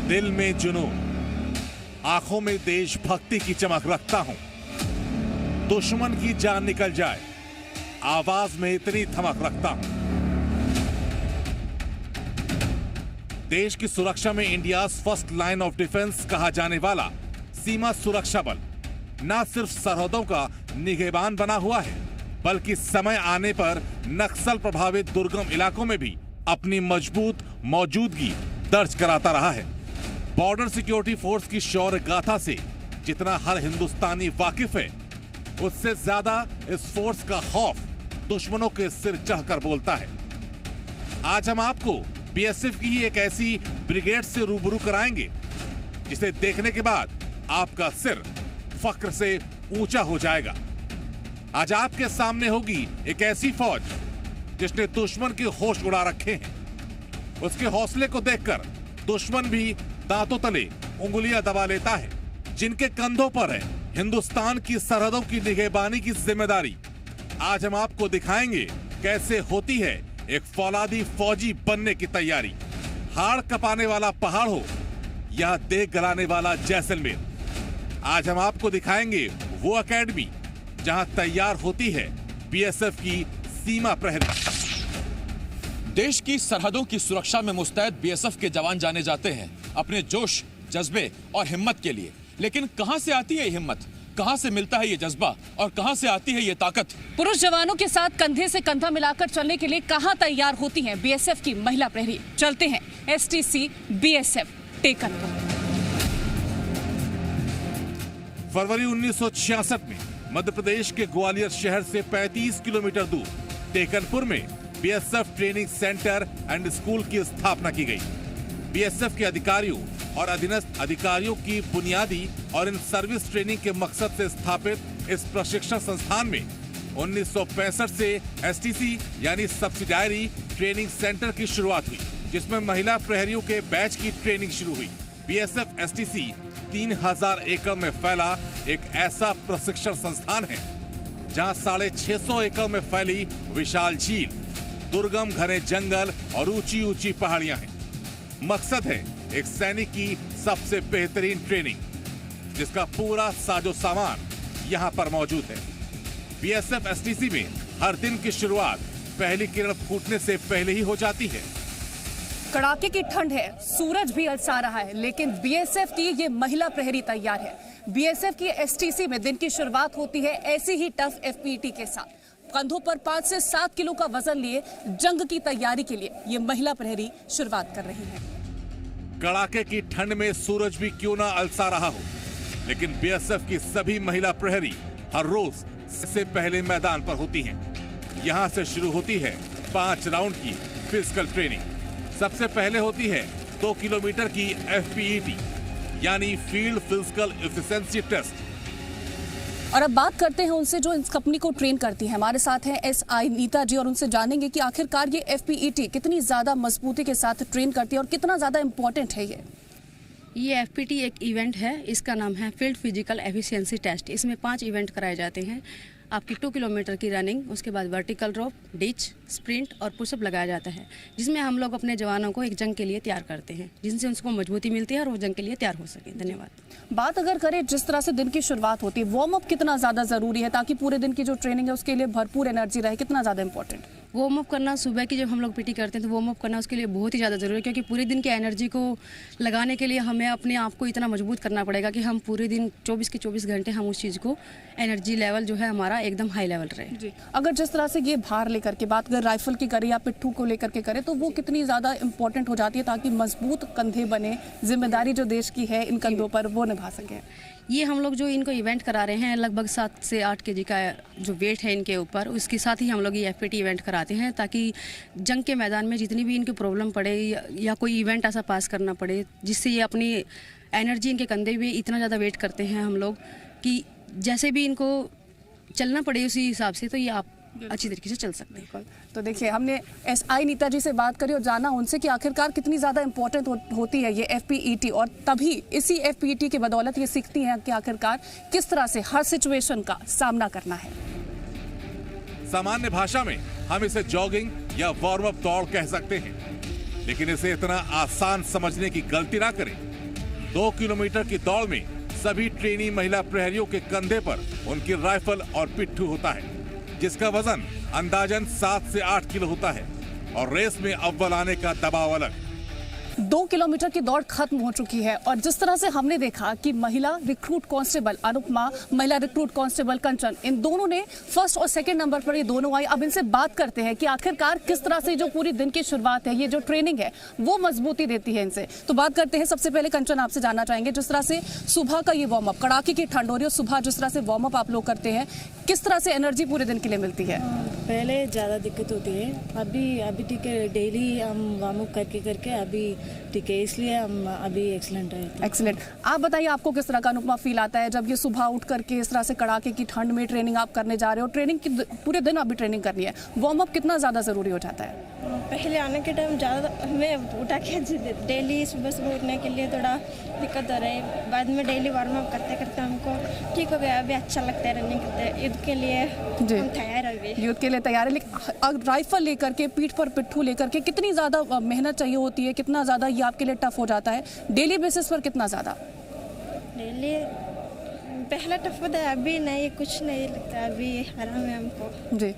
दिल में जुनून, आंखों में देशभक्ति की चमक रखता हूं। दुश्मन की जान निकल जाए, आवाज में इतनी धमक रखता हूं। देश की सुरक्षा में India's first line of defence कहा जाने वाला सीमा सुरक्षा बल न सिर्फ सरहदों का निगहबान बना हुआ है, बल्कि समय आने पर नक्सल प्रभावित दुर्गम इलाकों में भी अपनी मजबूत मौजूदगी दर्ज कराता रहा है। बॉर्डर सिक्योरिटी फोर्स की शौर्य गाथा से जितना हर हिंदुस्तानी वाकिफ है, उससे ज्यादा इस फोर्स का खौफ दुश्मनों के सिर चढ़कर बोलता है। आज हम आपको बीएसएफ की ही एक ऐसी ब्रिगेड से रूबरू कराएंगे जिसे देखने के बाद आपका सिर फक्र से ऊंचा हो जाएगा। आज आपके सामने होगी एक ऐसी फौज जिसने दुश्मन के होश उड़ा रखे हैं। उसके हौसले को देखकर दुश्मन भी दांतों तले उंगलियां दबा लेता है। जिनके कंधों पर है हिंदुस्तान की सरहदों की निगहबानी की जिम्मेदारी। आज हम आपको दिखाएंगे कैसे होती है एक फौलादी फौजी बनने की तैयारी। हाड़ कपाने वाला पहाड़ हो या देख गलाने वाला जैसलमेर, आज हम आपको दिखाएंगे वो एकेडमी जहां तैयार होती है बीएसएफ की सीमा प्रहरी। देश की सरहदों की सुरक्षा में मुस्तैद बीएसएफ के जवान जाने जाते हैं अपने जोश, जज्बे और हिम्मत के लिए। लेकिन कहां से आती है ये हिम्मत, कहां से मिलता है ये जज्बा और कहां से आती है ये ताकत? पुरुष जवानों के साथ कंधे से कंधा मिलाकर चलने के लिए कहां तैयार होती हैं बीएसएफ की महिला प्रहरी? चलते हैं एसटीसी बीएसएफ टेकनपुर। फरवरी 1966 में मध्य प्रदेश के ग्वालियर शहर से 35 किलोमीटर दूर टेकनपुर में BSF training centre and school की स्थापना की गई। बीएसएफ के अधिकारियों और अधीनस्थ अधिकारियों की बुनियादी और इन सर्विस ट्रेनिंग के मकसद से स्थापित इस प्रशिक्षण संस्थान में 1965 से एसटीसी यानी सब्सिडायरी ट्रेनिंग सेंटर की शुरुआत हुई, जिसमें महिला प्रहरियों के बैच की ट्रेनिंग शुरू हुई। बीएसएफ एसटीसी 3000 एकड़ में फैला एक ऐसा प्रशिक्षण संस्थान है जहां 650 एकड़ में फैली विशाल झील, दुर्गम घने जंगल और ऊंची ऊंची पहाड़ियां हैं। मकसद है एक सैनिक की सबसे बेहतरीन ट्रेनिंग, जिसका पूरा साजो सामान यहां पर मौजूद है। बीएसएफ एसटीसी में हर दिन की शुरुआत पहली किरण फूटने से पहले ही हो जाती है। कड़ाके की ठंड है, सूरज भी अलसा रहा है, लेकिन बीएसएफ की ये महिला प्रहरी तैयार है। बीएसएफ की एसटीसी में दिन की शुरुआत होती है ऐसी ही टफ एफपीटी के साथ। कंधों पर 5 से 7 किलो का वजन लिए जंग की तैयारी के लिए ये महिला प्रहरी शुरुआत कर रही है। कड़ाके की ठंड में सूरज भी क्यों ना अलसा रहा हो, लेकिन बीएसएफ की सभी महिला प्रहरी हर रोज से पहले मैदान पर होती हैं। यहां से शुरू होती है 5 राउंड की फिजिकल ट्रेनिंग। सबसे पहले होती है 2 किलोमीटर की एफपीईटी यानी फील्ड फिजिकल एफिशिएंसी टेस्ट। और अब बात करते हैं उनसे जो इस कंपनी को ट्रेन करती है। हमारे साथ हैं एसआई नीता जी और उनसे जानेंगे कि आखिरकार ये एफपीईटी कितनी ज्यादा मजबूती के साथ ट्रेन करती है और कितना ज्यादा इम्पोर्टेंट है ये एफपीटी एक इवेंट है, इसका नाम है फील्ड फिजिकल एफिशिएंसी टेस्ट। इसमें 5 इवेंट कराए जाते हैं। आपकी 2 किलोमीटर की रनिंग, उसके बाद वर्टिकल रोप, डिच, स्प्रिंट और पुशअप लगाया जाता है, जिसमें हम लोग अपने जवानों को एक जंग के लिए तैयार करते हैं, जिनसे उनको मजबूती मिलती है और वो जंग के लिए तैयार हो सके। धन्यवाद। बात अगर करें जिस तरह से दिन की शुरुआत होती है, वार्म अप कितना ज्यादा जरूरी है ताकि पूरे दिन की जो ट्रेनिंग है उसके लिए भरपूर एनर्जी रहे, कितना ज्यादा इंपॉर्टेंट? वार्म अप करना सुबह की जब हम लोग पीटी करते हैं तो वार्म अप करना उसके लिए बहुत ही ज़्यादा ज़रूरी है, क्योंकि पूरे दिन की एनर्जी को लगाने के लिए हमें अपने आप को इतना मजबूत करना पड़ेगा कि हम पूरे दिन 24 के 24 घंटे हम उस चीज़ को एनर्जी लेवल जो है हमारा एकदम हाई लेवल रहे। जी, अगर जिस तरह से ये भार लेकर के बात अगर राइफल की करें या पिट्ठू को लेकर के करें तो वो कितनी ज़्यादा इंपॉर्टेंट हो जाती है ताकि मजबूत कंधे बने, जिम्मेदारी जो देश की है इन कंधों पर वो निभा सकें? ये हम लोग जो इनको इवेंट करा रहे हैं लगभग 7 से 8 केजी का जो वेट है इनके ऊपर, उसके साथ ही हम लोग ये एफपीटी इवेंट कराते हैं ताकि जंग के मैदान में जितनी भी इनकी प्रॉब्लम पड़े या कोई इवेंट ऐसा पास करना पड़े जिससे ये अपनी एनर्जी इनके कंधे भी इतना ज़्यादा वेट करते हैं हम लोग कि जैसे भी इनको चलना पड़े उसी हिसाब से तो ये आप अच्छी तरीके से चल सकते हैं। तो देखिए, हमने एसआई नीता जी से बात करी और जाना उनसे कि आखिरकार कितनी ज़्यादा इंपॉर्टेंट होती है ये एफपीईटी, और तभी इसी एफपीईटी की बदौलत ये सीखती हैं कि आखिरकार किस तरह से हर सिचुएशन का सामना करना है। सामान्य भाषा में हम इसे जॉगिंग या वार्म अप दौड़ कह सकते हैं। लेकिन इसे इतना आसान समझने की गलती ना करें। 2 किलोमीटर की दौड़ में सभी ट्रेनी महिला प्रहरियों के कंधे पर उनकी राइफल और पिट्ठू होता है, जिसका वजन अंदाजन 7 से 8 किलो होता है और रेस में अव्वल आने का दबाव अलग। 2 किलोमीटर की दौड़ खत्म हो चुकी है और जिस तरह से हमने देखा कि महिला रिक्रूट कांस्टेबल अनुपमा, महिला रिक्रूट कांस्टेबल कंचन, इन दोनों ने फर्स्ट और सेकंड नंबर पर ये दोनों आई। अब इनसे बात करते हैं कि आखिरकार किस तरह से जो पूरी दिन की शुरुआत है, ये जो ट्रेनिंग है वो मजबूती देती है इनसे। तो बात करते हैं। सबसे पहले कंचन, आपसे जानना चाहेंगे, जिस तरह से सुबह का ये वार्म अप, कड़ाके की ठंड हो रही है, सुबह जिस तरह से वार्म अप आप लोग करते हैं, किस तरह से एनर्जी पूरे दिन के लिए मिलती है? पहले ज़्यादा दिक्कत होती है, अभी ठीक है। डेली हम वार्म अप करके अभी ठीक है, इसलिए हम अभी एक्सीलेंट है। एक्सीलेंट। आप बताइए, आपको किस तरह का अनुपमा फील आता है जब ये सुबह उठ करके इस तरह से कड़ाके की ठंड में ट्रेनिंग आप करने जा रहे हो? ट्रेनिंग की पूरे दिन अभी ट्रेनिंग करनी है, वार्म अप कितना ज़्यादा ज़रूरी हो जाता है? पहले आने के टाइम ज़्यादा हमें उठा के डेली सुबह उठने के लिए थोड़ा दिक्कत हो रही है। बाद में डेली वार्म अप करते करते हमको ठीक हो गया, अभी अच्छा लगता है रनिंग करते। युद्ध के लिए हम तैयार है, अभी युद्ध के लिए तैयार है। लेकिन राइफल लेकर के, पीठ पर पिट्ठू लेकर के कितनी ज़्यादा मेहनत चाहिए होती है? कितना ज़्यादा ये आपके लिए टफ हो जाता है? डेली बेसिस पर कितना ज़्यादा? डेली पहले टफ होता है, अभी नहीं, कुछ नहीं लगता, अभी आराम है हमको। जी,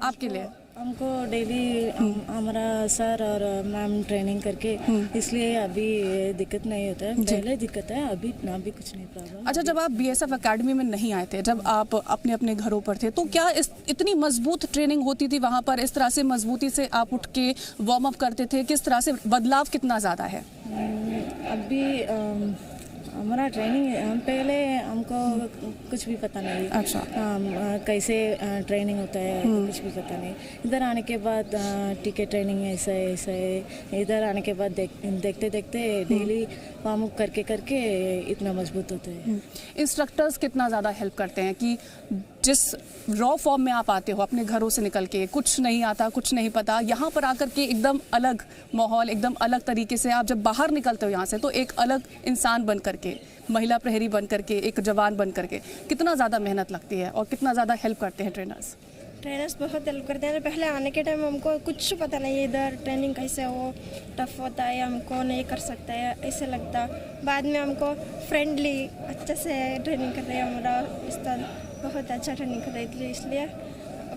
आपके लिए? हमको डेली हमारा सर और मैम ट्रेनिंग करके, इसलिए अभी दिक्कत नहीं होता है। पहले दिक्कत है, अभी कुछ नहीं प्रॉब्लम। अच्छा, जब आप बीएसएफ एकेडमी में नहीं आए थे, जब आप अपने अपने घरों पर थे, तो क्या इतनी मजबूत ट्रेनिंग होती थी वहाँ पर? इस तरह से मजबूती से आप उठ के वार्म अप करते थे? किस तरह से बदलाव कितना ज़्यादा है? अभी हमारा ट्रेनिंग पहले हमको कुछ भी पता नहीं। अच्छा। कैसे ट्रेनिंग होता है कुछ भी पता नहीं। इधर आने के बाद टिकट ट्रेनिंग ऐसा है। इधर आने के बाद देखते देखते डेली वार्म अप करके इतना मजबूत होता है। इंस्ट्रक्टर्स कितना ज़्यादा हेल्प करते हैं कि जिस रॉ फॉर्म में आप आते हो अपने घरों से निकल के, कुछ नहीं आता, कुछ नहीं पता, यहाँ पर आकर के एकदम अलग माहौल, एकदम अलग तरीके से आप जब बाहर निकलते हो यहाँ से, तो एक अलग इंसान बन करके, महिला प्रहरी बन करके, एक जवान बन करके, कितना ज़्यादा मेहनत लगती है और कितना ज़्यादा हेल्प करते हैं ट्रेनर्स? ट्रेनर्स बहुत हेल्प करते हैं। पहले आने के टाइम हमको कुछ पता नहीं है, इधर ट्रेनिंग कैसे हो, टफ होता है, हमको नहीं कर सकता है ऐसे लगता। बाद में हमको फ्रेंडली अच्छे से ट्रेनिंग कर रहे हैं, हमारा उस्ताद बहुत अच्छा ट्रेनिंग कर रहे थे। इसलिए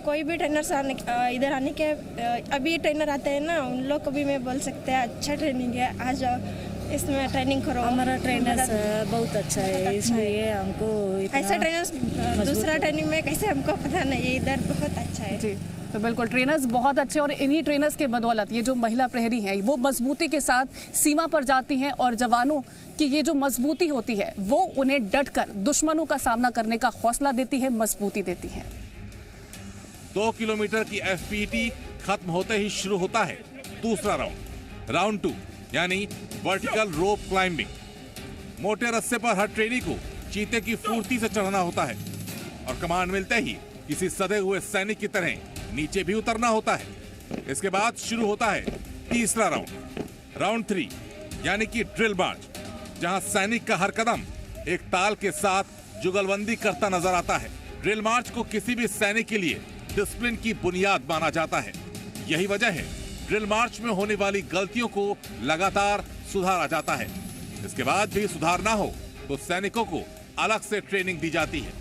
कोई भी ट्रेनर्स इधर आने के, अभी ट्रेनर आते हैं ना, उन लोग को भी मैं बोल सकते हैं अच्छा ट्रेनिंग है, आ जाओ इसमें ट्रेनिंग करो। हमारा ट्रेनर्स बहुत अच्छा है, इसलिए हमको ऐसा ट्रेनर्स दूसरा ट्रेनिंग में कैसे हमको पता नहीं है, इधर बहुत अच्छा है। जी, तो बिल्कुल ट्रेनर्स बहुत अच्छे, और इन्हीं ट्रेनर्स के बदौलत ये जो महिला प्रहरी हैं वो मजबूती के साथ सीमा पर जाती हैं, और जवानों की ये जो मजबूती होती है वो उन्हें डटकर दुश्मनों का सामना करने का हौसला देती है, मजबूती देती है। 2 किलोमीटर की एफपीटी खत्म होते ही शुरू होता है दूसरा राउंड 2, यानी वर्टिकल रोप क्लाइंबिंग। मोटे रस्से पर हर ट्रेनी को चीते की फुर्ती से चढ़ना होता है और कमांड मिलते ही किसी सधे हुए सैनिक की तरह नीचे भी उतरना होता है। इसके बाद शुरू होता है तीसरा राउंड 3, यानी कि ड्रिल मार्च, जहां सैनिक का हर कदम एक ताल के साथ जुगलबंदी करता नजर आता है। ड्रिल मार्च को किसी भी सैनिक के लिए डिसिप्लिन की बुनियाद माना जाता है। यही वजह है ड्रिल मार्च में होने वाली गलतियों को लगातार सुधारा जाता है। इसके बाद भी सुधार ना हो तो सैनिकों को अलग से ट्रेनिंग दी जाती है।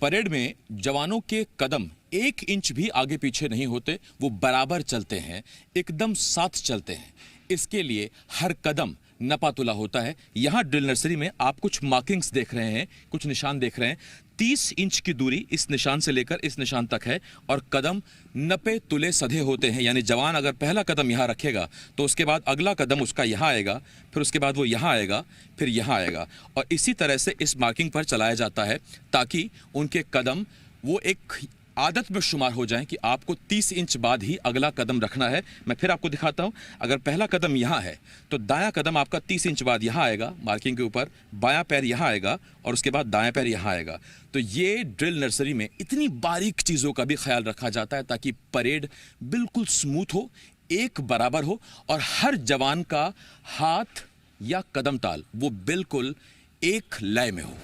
परेड में जवानों के कदम 1 इंच भी आगे पीछे नहीं होते, वो बराबर चलते हैं, एकदम साथ चलते हैं। इसके लिए हर कदम नपातुला होता है। यहां ड्रिल नर्सरी में आप कुछ मार्किंग्स देख रहे हैं, कुछ निशान देख रहे हैं। 30 इंच की दूरी इस निशान से लेकर इस निशान तक है, और कदम नपे तुले सधे होते हैं। यानी जवान अगर पहला कदम यहां रखेगा तो उसके बाद अगला कदम उसका यहां आएगा, फिर उसके बाद वो यहां आएगा, फिर यहां आएगा, और इसी तरह से इस मार्किंग पर चलाया जाता है ताकि उनके कदम वो एक आदत में शुमार हो जाएं कि आपको 30 इंच बाद ही अगला कदम रखना है। मैं फिर आपको दिखाता हूं। अगर पहला कदम यहां है तो दायां कदम आपका 30 इंच बाद यहां आएगा मार्किंग के ऊपर, बायां पैर यहां आएगा, और उसके बाद दायां पैर यहां आएगा। तो ये ड्रिल नर्सरी में इतनी बारीक चीज़ों का भी ख्याल रखा जाता है ताकि परेड बिल्कुल स्मूथ हो, एक बराबर हो, और हर जवान का हाथ या कदम ताल वो बिल्कुल एक लय में हो।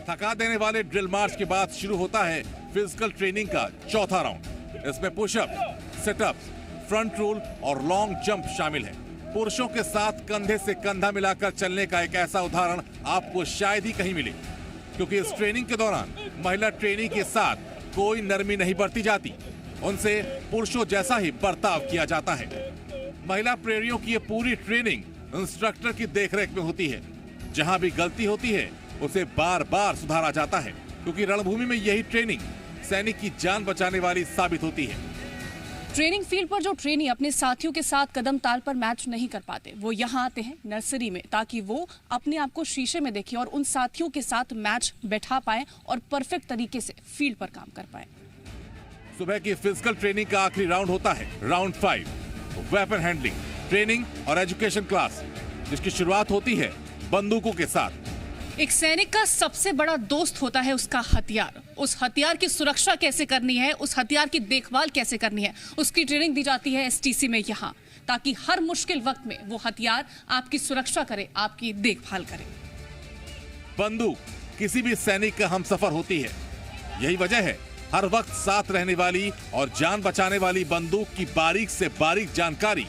थका देने वाले ड्रिल मार्च के बाद शुरू होता है फिजिकल ट्रेनिंग का चौथा राउंड। इसमें पुशअप, सिटअप, फ्रंट रोल और लॉन्ग जंप शामिल है। पुरुषों के साथ कंधे से कंधा मिलाकर चलने का एक ऐसा उदाहरण आपको शायद ही कहीं मिले, क्योंकि इस ट्रेनिंग के दौरान महिला ट्रेनी के साथ कोई नरमी नहीं बरती जाती, उनसे पुरुषों जैसा ही बर्ताव किया जाता है। महिला प्रेरियों की ये पूरी ट्रेनिंग इंस्ट्रक्टर की देखरेख में होती है। जहां भी गलती होती है उसे बार बार सुधारा जाता है, क्योंकि रणभूमि में यही ट्रेनिंग सैनिक की जान बचाने वाली साबित होती है। ट्रेनिंग फील्ड पर जो ट्रेनी अपने साथियों के साथ कदम ताल पर मैच नहीं कर पाते, वो यहाँ आते हैं नर्सरी में, ताकि वो अपने आप को शीशे में देखें और उन साथियों के साथ मैच बैठा पाए और परफेक्ट तरीके से फील्ड पर काम कर पाए। सुबह की फिजिकल ट्रेनिंग का आखिरी राउंड होता है राउंड 5, वेपन हैंडलिंग ट्रेनिंग और एजुकेशन क्लास, जिसकी शुरुआत होती है बंदूकों के साथ। एक सैनिक का सबसे बड़ा दोस्त होता है उसका हथियार। उस हथियार की सुरक्षा कैसे करनी है, उस हथियार की देखभाल कैसे करनी है, उसकी ट्रेनिंग दी जाती है एसटीसी में यहाँ, ताकि हर मुश्किल वक्त में वो हथियार आपकी सुरक्षा करे, आपकी देखभाल करे। बंदूक किसी भी सैनिक का हमसफर होती है। यही वजह है हर वक्त साथ रहने वाली और जान बचाने वाली बंदूक की बारीक से बारीक जानकारी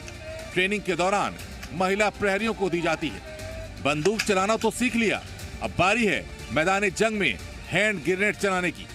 ट्रेनिंग के दौरान महिला प्रहरियों को दी जाती है। बंदूक चलाना तो सीख लिया, अब बारी है मैदानी जंग में हैंड ग्रेनेड चलाने की।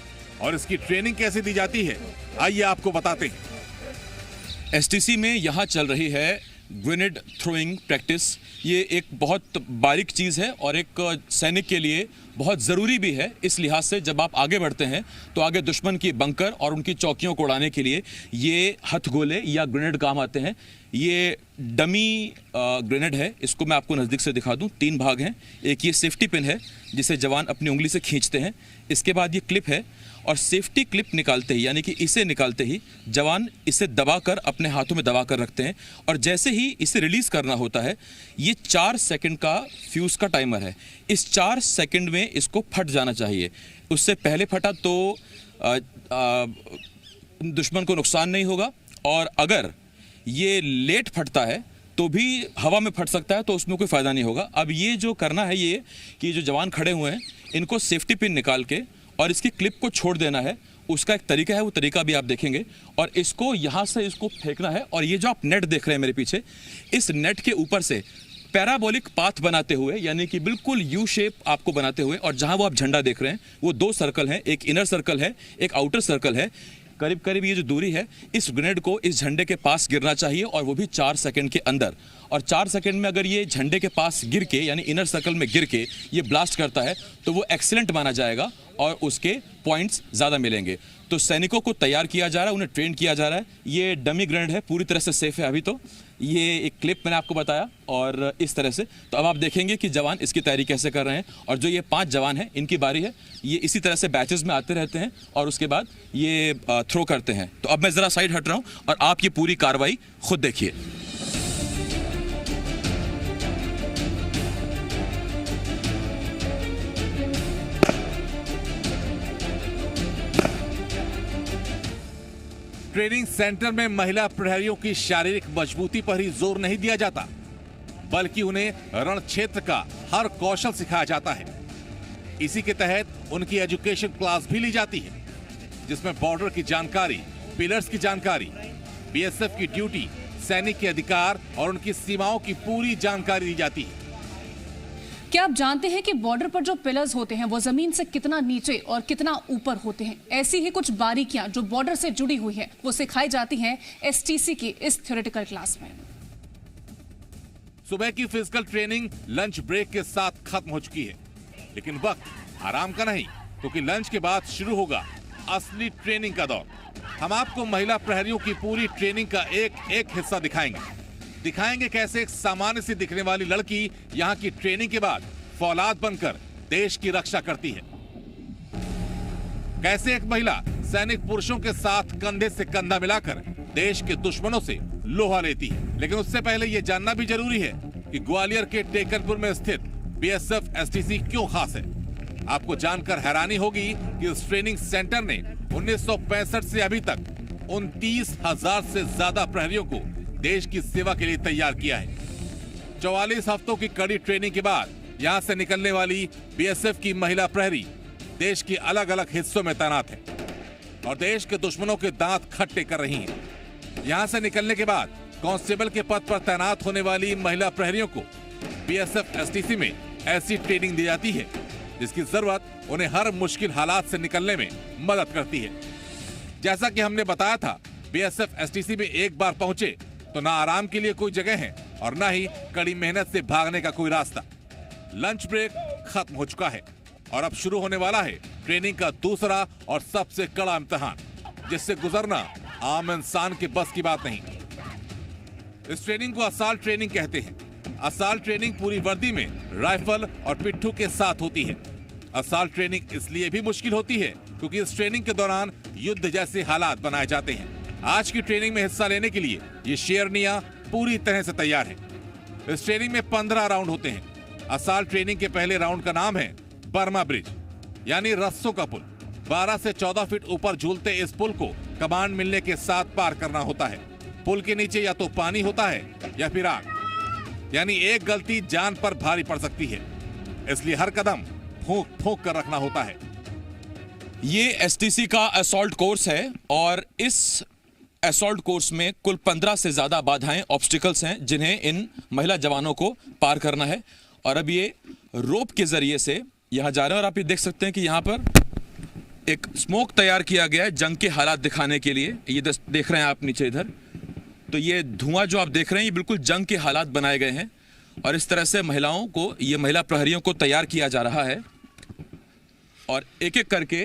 और इसकी ट्रेनिंग कैसे दी जाती है, आइए आपको बताते हैं। एसटीसी में यहाँ चल रही है ग्रेनेड थ्रोइंग प्रैक्टिस। ये एक बहुत बारीक चीज़ है और एक सैनिक के लिए बहुत ज़रूरी भी है, इस लिहाज से जब आप आगे बढ़ते हैं तो आगे दुश्मन की बंकर और उनकी चौकियों को उड़ाने के लिए ये हथगोले या ग्रेनेड काम आते हैं। ये डमी ग्रेनेड है, इसको मैं आपको नज़दीक से दिखा दूं। 3 भाग हैं। एक ये सेफ्टी पिन है जिसे जवान अपनी उंगली से खींचते हैं, इसके बाद ये क्लिप है और सेफ्टी क्लिप निकालते ही, यानी कि इसे निकालते ही जवान इसे दबाकर अपने हाथों में दबाकर रखते हैं और जैसे ही इसे रिलीज करना होता है, ये 4 सेकंड का फ्यूज का टाइमर है। इस 4 सेकंड में इसको फट जाना चाहिए। उससे पहले फटा तो दुश्मन को नुकसान नहीं होगा, और अगर ये लेट फटता है तो भी हवा में फट सकता है, तो उसमें कोई फ़ायदा नहीं होगा। अब ये जो करना है, ये कि जो जवान खड़े हुए हैं इनको सेफ्टी पिन निकाल के और इसकी क्लिप को छोड़ देना है। उसका एक तरीका है, वो तरीका भी आप देखेंगे। और इसको यहाँ से इसको फेंकना है, और ये जो आप नेट देख रहे हैं मेरे पीछे, इस नेट के ऊपर से पैराबोलिक पाथ बनाते हुए, यानी कि बिल्कुल यू शेप आपको बनाते हुए, और जहाँ वो आप झंडा देख रहे हैं वो 2 सर्कल हैं, एक इनर सर्कल है, एक आउटर सर्कल है। करीब करीब ये जो दूरी है, इस ग्रेनेड को इस झंडे के पास गिरना चाहिए, और वो भी 4 सेकंड के अंदर। और 4 सेकंड में अगर ये झंडे के पास गिर के, यानी इनर सर्कल में गिर के ये ब्लास्ट करता है तो वो एक्सीलेंट माना जाएगा और उसके पॉइंट्स ज़्यादा मिलेंगे। तो सैनिकों को तैयार किया जा रहा है, उन्हें ट्रेन किया जा रहा है। ये डमी ग्रेनेड है, पूरी तरह से सेफ है अभी तो। ये एक क्लिप मैंने आपको बताया, और इस तरह से तो अब आप देखेंगे कि जवान इसकी तैयारी कैसे कर रहे हैं। और जो ये 5 जवान हैं, इनकी बारी है, ये इसी तरह से बैचेस में आते रहते हैं और उसके बाद ये थ्रो करते हैं। तो अब मैं ज़रा साइड हट रहा हूँ और आप ये पूरी कार्रवाई खुद देखिए। ट्रेनिंग सेंटर में महिला प्रहरियों की शारीरिक मजबूती पर ही जोर नहीं दिया जाता, बल्कि उन्हें रण क्षेत्र का हर कौशल सिखाया जाता है। इसी के तहत उनकी एजुकेशन क्लास भी ली जाती है, जिसमें बॉर्डर की जानकारी, पिलर्स की जानकारी, बीएसएफ की ड्यूटी, सैनिक के अधिकार और उनकी सीमाओं की पूरी जानकारी दी जाती है। क्या आप जानते हैं कि बॉर्डर पर जो पिलर्स होते हैं वो जमीन से कितना नीचे और कितना ऊपर होते हैं? ऐसी ही कुछ बारीकियां जो बॉर्डर से जुड़ी हुई हैं, वो सिखाई जाती हैं एसटीसी की इस थ्योरेटिकल क्लास में। सुबह की फिजिकल ट्रेनिंग लंच ब्रेक के साथ खत्म हो चुकी है, लेकिन वक्त आराम का नहीं, क्योंकि लंच के बाद शुरू होगा असली ट्रेनिंग का दौर। हम आपको महिला प्रहरियों की पूरी ट्रेनिंग का एक हिस्सा दिखाएंगे कैसे एक सामान्य सी दिखने वाली लड़की यहाँ की ट्रेनिंग के बाद फौलाद बनकर देश की रक्षा करती है। कैसे एक महिला सैनिक पुरुषों के साथ कंधे से कंधा मिलाकर देश के दुश्मनों से लोहा लेती है। लेकिन उससे पहले यह जानना भी जरूरी है कि ग्वालियर के टेकनपुर में स्थित बीएसएफ एसटीसी क्यों खास है। आपको जानकर हैरानी होगी कि इस ट्रेनिंग सेंटर ने 1965 से अभी तक 29,000 से ज्यादा प्रहरियों को देश की सेवा के लिए तैयार किया है। 44 हफ्तों की कड़ी ट्रेनिंग के बाद यहां से निकलने वाली बीएसएफ की महिला प्रहरी देश के अलग अलग हिस्सों में तैनात है और देश के दुश्मनों के दांत खट्टे कर रही हैं। यहाँ से निकलने के बाद कांस्टेबल के पद पर तैनात होने वाली महिला प्रहरियों को बीएसएफ एसटीसी में ऐसी ट्रेनिंग दी जाती है जिसकी जरूरत उन्हें हर मुश्किल हालात से निकलने में मदद करती है। जैसा कि हमने बताया था, बीएसएफ एसटीसी में एक बार पहुंचे तो ना आराम के लिए कोई जगह है और ना ही कड़ी मेहनत से भागने का कोई रास्ता। लंच ब्रेक खत्म हो चुका है और अब शुरू होने वाला है ट्रेनिंग का दूसरा और सबसे कड़ा इम्तिहान, जिससे गुजरना आम इंसान के बस की बात नहीं। इस ट्रेनिंग को असाल्ट ट्रेनिंग कहते हैं। असाल्ट ट्रेनिंग पूरी वर्दी में राइफल और पिट्ठू के साथ होती है। असाल्ट ट्रेनिंग इसलिए भी मुश्किल होती है क्योंकि इस ट्रेनिंग के दौरान युद्ध जैसे हालात बनाए जाते हैं। आज की ट्रेनिंग में हिस्सा लेने के लिए ये शेरनियां पूरी तरह से तैयार है। इस ट्रेनिंग में 15 राउंड होते हैं। असाल्ट ट्रेनिंग के पहले राउंड का नाम है बर्मा ब्रिज, यानी रस्सों का पुल। 12 से 14 फीट ऊपर झूलते इस पुल को कमांड मिलने के साथ पार करना होता है। पुल के नीचे या तो पानी होता है या फिर आग, यानी एक गलती जान पर भारी पड़ सकती है, इसलिए हर कदम फूंक फूंक कर रखना होता है। ये एसटीसी का असॉल्ट कोर्स है और इस असॉल्ट कोर्स में कुल 15 से ज्यादा बाधाएं, ऑब्स्टिकल्स हैं जिन्हें इन महिला जवानों को पार करना है। और अब ये रोप के जरिए से यहां जा रहे हैं और आप ये देख सकते हैं कि यहां पर एक स्मोक तैयार किया गया है जंग के हालात दिखाने के लिए। ये देख रहे हैं आप नीचे इधर, तो ये धुआं जो आप देख रहे हैं ये बिल्कुल जंग के हालात बनाए गए हैं और इस तरह से महिलाओं को, ये महिला प्रहरियों को तैयार किया जा रहा है। और एक एक करके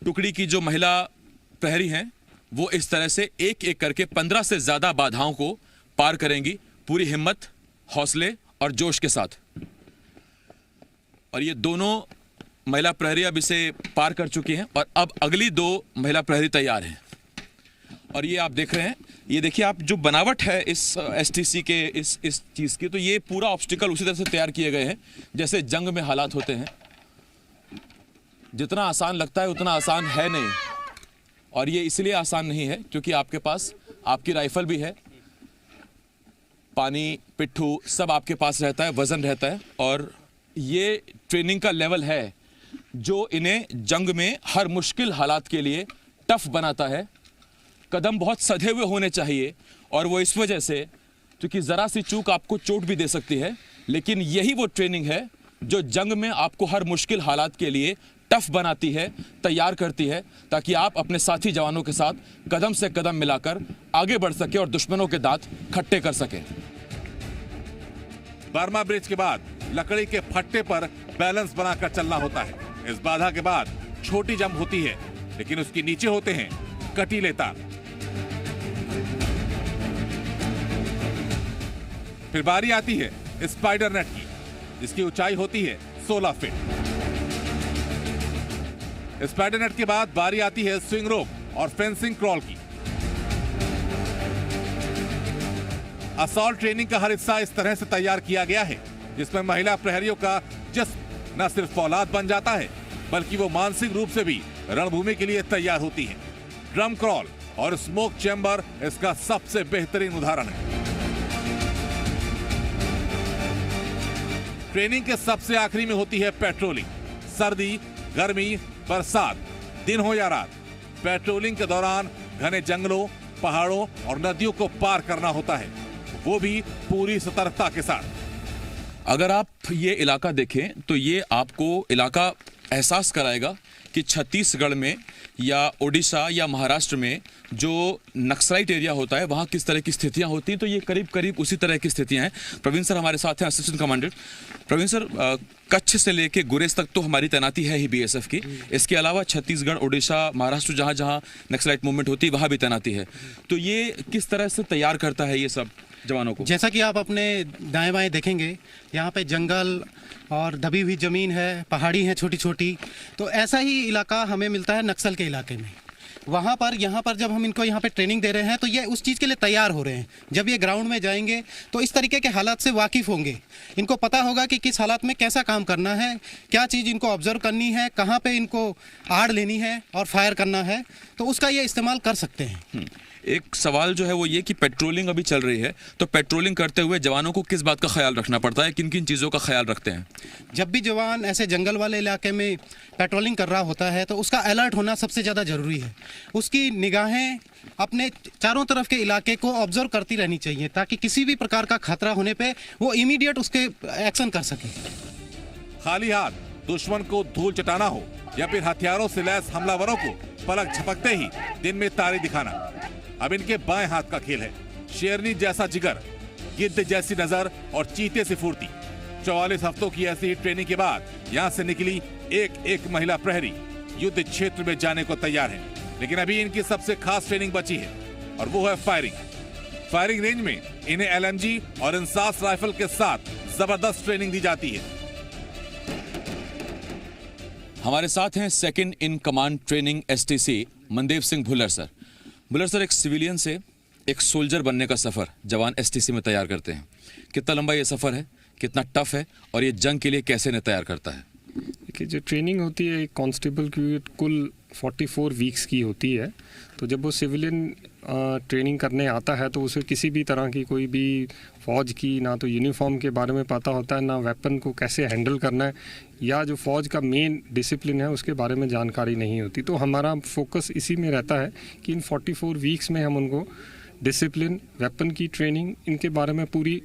टुकड़ी की जो महिला प्रहरी हैं वो इस तरह से एक एक करके 15 से ज्यादा बाधाओं को पार करेंगी, पूरी हिम्मत, हौसले और जोश के साथ। और ये दोनों महिला प्रहरी अब इसे पार कर चुकी हैं और अब अगली 2 महिला प्रहरी तैयार हैं। और ये आप देख रहे हैं, ये देखिए आप, जो बनावट है इस एसटीसी के इस चीज की, तो ये पूरा ऑब्स्टिकल उसी तरह से तैयार किए गए हैं जैसे जंग में हालात होते हैं। जितना आसान लगता है उतना आसान है नहीं, और ये इसलिए आसान नहीं है क्योंकि आपके पास आपकी राइफल भी है, पानी, पिट्ठू सब आपके पास रहता है, वजन रहता है। और ये ट्रेनिंग का लेवल है जो इन्हें जंग में हर मुश्किल हालात के लिए टफ बनाता है। कदम बहुत सधे हुए होने चाहिए और वो इस वजह से क्योंकि ज़रा सी चूक आपको चोट भी दे सकती है, लेकिन यही वो ट्रेनिंग है जो जंग में आपको हर मुश्किल हालात के लिए टफ बनाती है, तैयार करती है, ताकि आप अपने साथी जवानों के साथ कदम से कदम मिलाकर आगे बढ़ सके और दुश्मनों के दांत खट्टे कर सके। बर्मा ब्रिज के बाद लकड़ी के फट्टे पर बैलेंस बनाकर चलना होता है। इस बाधा के बाद छोटी जंप होती है, लेकिन उसके नीचे होते हैं कटीले तार। फिर बारी आती है स्पाइडर नेट की, जिसकी ऊंचाई होती है 16 फीट। स्पाइडर नेट के बाद बारी आती है स्विंग रोप और फेंसिंग क्रॉल की। असॉल्ट ट्रेनिंग का हर हिस्सा इस तरह से तैयार किया गया है जिसमें महिला प्रहरियों का जिस्म न सिर्फ फौलाद बन जाता है बल्कि वो मानसिक रूप से भी रणभूमि के लिए तैयार होती है। ड्रम क्रॉल और स्मोक चैम्बर इसका सबसे बेहतरीन उदाहरण है। ट्रेनिंग के सबसे आखिरी में होती है पेट्रोलिंग। सर्दी, गर्मी, बरसात, दिन हो या रात, पेट्रोलिंग के दौरान घने जंगलों, पहाड़ों और नदियों को पार करना होता है, वो भी पूरी सतर्कता के साथ। अगर आप ये इलाका देखें तो ये आपको इलाका एहसास कराएगा कि छत्तीसगढ़ में या ओडिशा या महाराष्ट्र में जो नक्सलाइट एरिया होता है वहाँ किस तरह की स्थितियाँ होती हैं, तो ये करीब करीब उसी तरह की स्थितियाँ हैं। प्रवीण सर हमारे साथ हैं, assistant commandant. Praveen sir, Kutch से लेके गुरेज तक तो हमारी तैनाती है ही बीएसएफ की, इसके अलावा छत्तीसगढ़, ओडिशा, महाराष्ट्र जहाँ जहाँ नक्सलाइट मूवमेंट होती है वहाँ भी तैनाती है, तो ये किस तरह से तैयार करता है ये सब जवानों को? जैसा कि आप अपने दाएं बाएं देखेंगे, यहाँ पे जंगल और दबी हुई ज़मीन है, पहाड़ी है छोटी छोटी, तो ऐसा ही इलाका हमें मिलता है नक्सल के इलाके में। वहाँ पर यहाँ पर जब हम इनको यहाँ पे ट्रेनिंग दे रहे हैं तो ये उस चीज़ के लिए तैयार हो रहे हैं। जब ये ग्राउंड में जाएंगे तो इस तरीके के हालात से वाकिफ़ होंगे, इनको पता होगा कि किस हालात में कैसा काम करना है, क्या चीज़ इनको ऑब्जर्व करनी है, कहाँ पे इनको आड़ लेनी है और फायर करना है, तो उसका ये इस्तेमाल कर सकते हैं। एक सवाल जो है वो ये कि पेट्रोलिंग अभी चल रही है, तो पेट्रोलिंग करते हुए जवानों को किस बात का ख्याल रखना पड़ता है, किन किन चीज़ों का ख्याल रखते हैं? जब भी जवान ऐसे जंगल वाले इलाके में पेट्रोलिंग कर रहा होता है तो उसका अलर्ट होना सबसे ज़्यादा ज़रूरी है। उसकी निगाहें अपने चारों तरफ के इलाके को ऑब्जर्व करती रहनी चाहिए ताकि किसी भी प्रकार का खतरा होने पे वो इमीडिएट उसके एक्शन कर सके। खाली हाथ दुश्मन को धूल चटाना हो या फिर हथियारों से लैस हमलावरों को पलक झपकते ही दिन में तारे दिखाना, अब इनके बाएं हाथ का खेल है। शेरनी जैसा जिगर, गिद्ध जैसी नजर और चीते सी फुर्ती। 44 हफ्तों की ऐसी ही ट्रेनिंग के बाद यहाँ से निकली एक महिला प्रहरी युद्ध क्षेत्र में जाने को तैयार है। लेकिन अभी इनकी सबसे खास ट्रेनिंग बची है और वो है फायरिंग रेंज में इन्हें LMG और इंसास राइफल के साथ जबरदस्त ट्रेनिंग दी जाती है। हमारे साथ हैं second in command training STC Mandev Singh Bhullar sir. Bhullar sir, एक सिविलियन से एक सोल्जर बनने का सफ़र जवान STC में तैयार करते हैं। कितना लंबा ये सफ़र है, कितना टफ है और ये जंग के लिए कैसे इन्हें तैयार करता है? देखिए, जो ट्रेनिंग होती है एक कांस्टेबल की कुल 44 वीक्स की होती है। तो जब वो सिविलियन ट्रेनिंग करने आता है तो उसे किसी भी तरह की कोई भी फ़ौज की ना तो यूनिफॉर्म के बारे में पता होता है, ना वेपन को कैसे हैंडल करना है, या जो फ़ौज का मेन डिसिप्लिन है उसके बारे में जानकारी नहीं होती। तो हमारा फोकस इसी में रहता है कि इन 44 वीक्स में हम उनको डिसिप्लिन, वेपन की ट्रेनिंग, इनके बारे में पूरी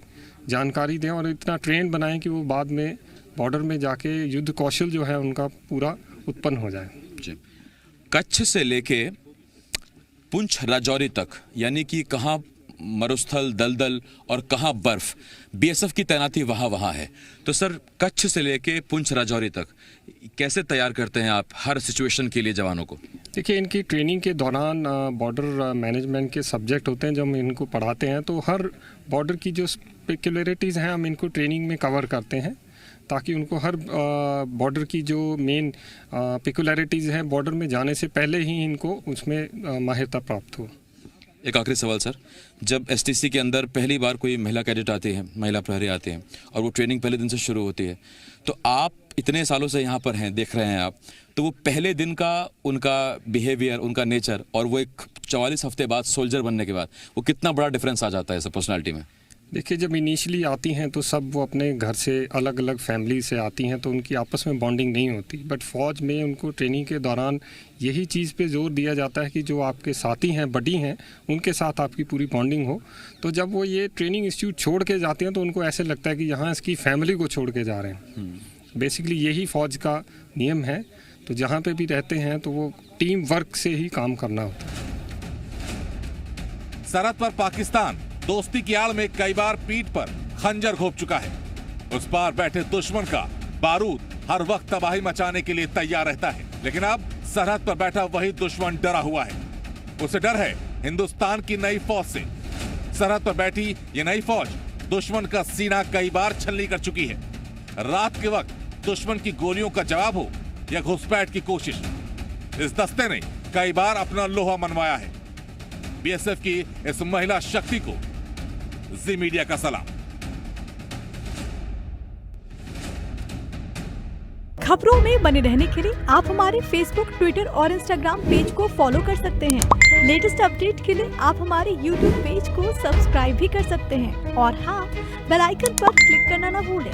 जानकारी दें और इतना ट्रेन बनाएं कि वो बाद में बॉर्डर में जाके युद्ध कौशल जो है उनका पूरा उत्पन्न हो जाए। जी। कच्छ से लेके पुंछ राजौरी तक, यानी कि कहाँ मरुस्थल, दलदल और कहाँ बर्फ, BSF की तैनाती वहाँ है। तो सर, कच्छ से लेके पुंछ राजौरी तक कैसे तैयार करते हैं आप हर सिचुएशन के लिए जवानों को? देखिए, इनकी ट्रेनिंग के दौरान बॉर्डर मैनेजमेंट के सब्जेक्ट होते हैं जो हम इनको पढ़ाते हैं। तो हर बॉर्डर की जो स्पेक्युलरिटीज़ हैं हम इनको ट्रेनिंग में कवर करते हैं ताकि उनको हर बॉर्डर की जो मेन पेक्युलरिटीज़ हैं बॉर्डर में जाने से पहले ही इनको उसमें माहिरता प्राप्त हो। एक आखिरी सवाल सर, जब STC के अंदर पहली बार कोई महिला कैडेट आती है, महिला प्रहरी आते हैं और वो ट्रेनिंग पहले दिन से शुरू होती है, तो आप इतने सालों से यहाँ पर हैं, देख रहे हैं आप, तो वो पहले दिन का उनका बिहेवियर, उनका नेचर और वो एक 44 हफ्ते बाद सोल्जर बनने के बाद वो कितना बड़ा डिफरेंस आ जाता है सब पर्सनालिटी में? देखिए, जब इनिशियली आती हैं तो सब वो अपने घर से अलग अलग फैमिली से आती हैं तो उनकी आपस में बॉन्डिंग नहीं होती। बट फ़ौज में उनको ट्रेनिंग के दौरान यही चीज़ पे जोर दिया जाता है कि जो आपके साथी हैं, बडी हैं, उनके साथ आपकी पूरी बॉन्डिंग हो। तो जब वो ये ट्रेनिंग इंस्टीट्यूट छोड़ के जाते हैं तो उनको ऐसे लगता है कि यहाँ इसकी फैमिली को छोड़ के जा रहे हैं। बेसिकली यही फ़ौज का नियम है। तो जहाँ पे भी रहते हैं तो वो टीम वर्क से ही काम करना होता है। सरहद पर पाकिस्तान दोस्ती की आड़ में कई बार पीठ पर खंजर घोंप चुका है। उस पार बैठे दुश्मन का बारूद हर वक्त तबाही मचाने के लिए तैयार रहता है। लेकिन अब सरहद पर बैठा वही दुश्मन डरा हुआ है। उसे डर है हिंदुस्तान की नई फौज से। सरहद पर बैठी ये नई फौज दुश्मन का सीना कई बार छलनी कर चुकी है। रात के वक्त दुश्मन की गोलियों का जवाब हो या घुसपैठ की कोशिश, इस दस्ते ने कई बार अपना लोहा मनवाया है। BSF की इस महिला शक्ति को जी मीडिया का सलाम। खबरों में बने रहने के लिए आप हमारे फेसबुक, ट्विटर और इंस्टाग्राम पेज को फॉलो कर सकते हैं। लेटेस्ट अपडेट के लिए आप हमारे यूट्यूब पेज को सब्सक्राइब भी कर सकते हैं और हाँ, बेल आइकन पर क्लिक करना ना भूलें।